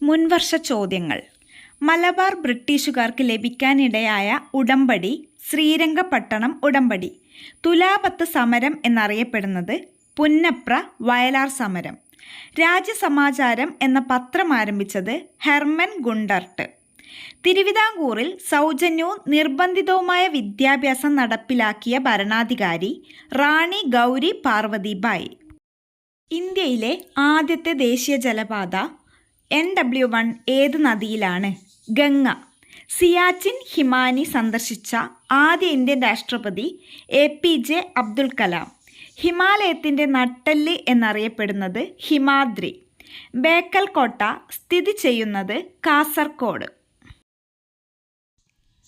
മുൻവർഷ ചോദ്യങ്ങൾ. മലബാർ ബ്രിട്ടീഷുകാർക്ക് ലഭിക്കാനിടയായ ഉടമ്പടി ശ്രീരംഗപട്ടണം ഉടമ്പടി. തുലാപത്ത് സമരം എന്നറിയപ്പെടുന്നത് പുന്നപ്ര വയലാർ സമരം. രാജ്യസമാചാരം എന്ന പത്രം ആരംഭിച്ചത് ഹെർമൻ ഗുണ്ടർട്ട്. തിരുവിതാംകൂറിൽ സൗജന്യവും നിർബന്ധിതവുമായ വിദ്യാഭ്യാസം നടപ്പിലാക്കിയ ഭരണാധികാരി റാണി ഗൗരി പാർവതിബായി. ഇന്ത്യയിലെ ആദ്യത്തെ ദേശീയ ജലപാത NW1 ഏത് നദിയിലാണ്? ഗംഗ. സിയാച്ചിൻ ഹിമാനി സന്ദർശിച്ച ആദ്യ ഇന്ത്യൻ രാഷ്ട്രപതി APJ അബ്ദുൽ കലാം. ഹിമാലയത്തിൻ്റെ നട്ടെല്ല് എന്നറിയപ്പെടുന്നത് ഹിമാദ്രി. ബേക്കൽ കോട്ട സ്ഥിതി ചെയ്യുന്നത് കാസർഗോഡ്.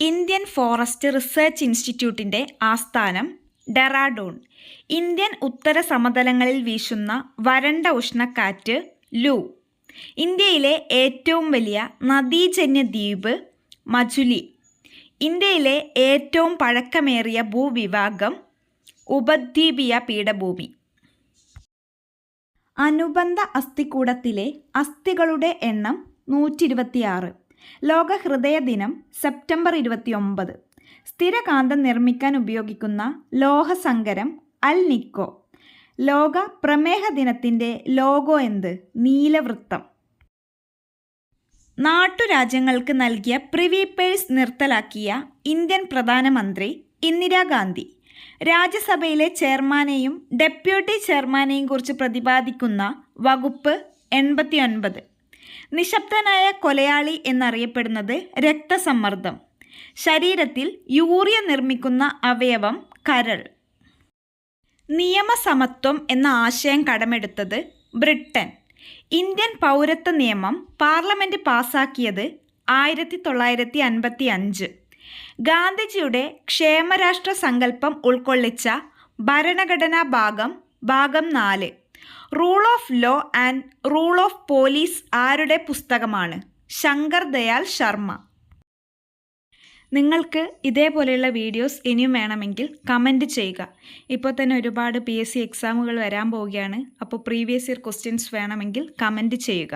ഇന്ത്യൻ ഫോറസ്റ്റ് റിസർച്ച് ഇൻസ്റ്റിറ്റ്യൂട്ടിൻ്റെ ആസ്ഥാനം ഡെറാഡൂൺ. ഇന്ത്യൻ ഉത്തര സമതലങ്ങളിൽ വീശുന്ന വരണ്ട ഉഷ്ണക്കാറ്റ് ലൂ. ഇന്ത്യയിലെ ഏറ്റവും വലിയ നദീജന്യ ദ്വീപ് മജുലി. ഇന്ത്യയിലെ ഏറ്റവും പഴക്കമേറിയ ഭൂവിഭാഗം ഉപദ്വീപീയ പീഠഭൂമി. അനുബന്ധ അസ്ഥികൂടത്തിലെ അസ്ഥികളുടെ എണ്ണം 126. ലോക ഹൃദയ ദിനം സെപ്റ്റംബർ 29. സ്ഥിരകാന്തം നിർമ്മിക്കാൻ ഉപയോഗിക്കുന്ന ലോഹസങ്കരം അൽ നിക്കോ. ലോക പ്രമേഹ ദിനത്തിൻ്റെ ലോഗോ എന്ത്? നീലവൃത്തം. നാട്ടുരാജ്യങ്ങൾക്ക് നൽകിയ പ്രിവി പേഴ്സ് നിർത്തലാക്കിയ ഇന്ത്യൻ പ്രധാനമന്ത്രി ഇന്ദിരാഗാന്ധി. രാജ്യസഭയിലെ ചെയർമാനെയും ഡെപ്യൂട്ടി ചെയർമാനെയും കുറിച്ച് പ്രതിപാദിക്കുന്ന വകുപ്പ് 89. നിശബ്ദനായ കൊലയാളി എന്നറിയപ്പെടുന്നത് രക്തസമ്മർദ്ദം. ശരീരത്തിൽ യൂറിയ നിർമ്മിക്കുന്ന അവയവം കരൾ. നിയമസമത്വം എന്ന ആശയം കടമെടുത്തത് ബ്രിട്ടൻ. ഇന്ത്യൻ പൗരത്വ നിയമം പാർലമെൻറ്റ് പാസാക്കിയത് 1955. ഗാന്ധിജിയുടെ ക്ഷേമരാഷ്ട്ര സങ്കല്പം ഉൾക്കൊള്ളിച്ച ഭരണഘടനാ ഭാഗം 4. Rule of law and rule of police ആരുടെ പുസ്തകമാണ്? ശങ്കർ ദയാൽ ശർമ്മ. നിങ്ങൾക്ക് ഇതേപോലെയുള്ള വീഡിയോസ് ഇനിയും വേണമെങ്കിൽ കമൻറ്റ് ചെയ്യുക. ഇപ്പോൾ തന്നെ ഒരുപാട് PSC എക്സാമുകൾ വരാൻ പോവുകയാണ്. അപ്പോൾ പ്രീവിയസ് ഇയർ ക്വസ്റ്റ്യൻസ് വേണമെങ്കിൽ കമൻറ്റ് ചെയ്യുക.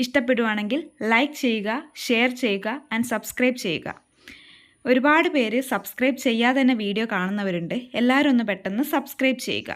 ഇഷ്ടപ്പെടുവാണെങ്കിൽ ലൈക്ക് ചെയ്യുക, ഷെയർ ചെയ്യുക ആൻഡ് സബ്സ്ക്രൈബ് ചെയ്യുക. ഒരുപാട് പേര് സബ്സ്ക്രൈബ് ചെയ്യാതെ തന്നെ വീഡിയോ കാണുന്നവരുണ്ട്. എല്ലാവരും ഒന്ന് പെട്ടെന്ന് സബ്സ്ക്രൈബ് ചെയ്യുക.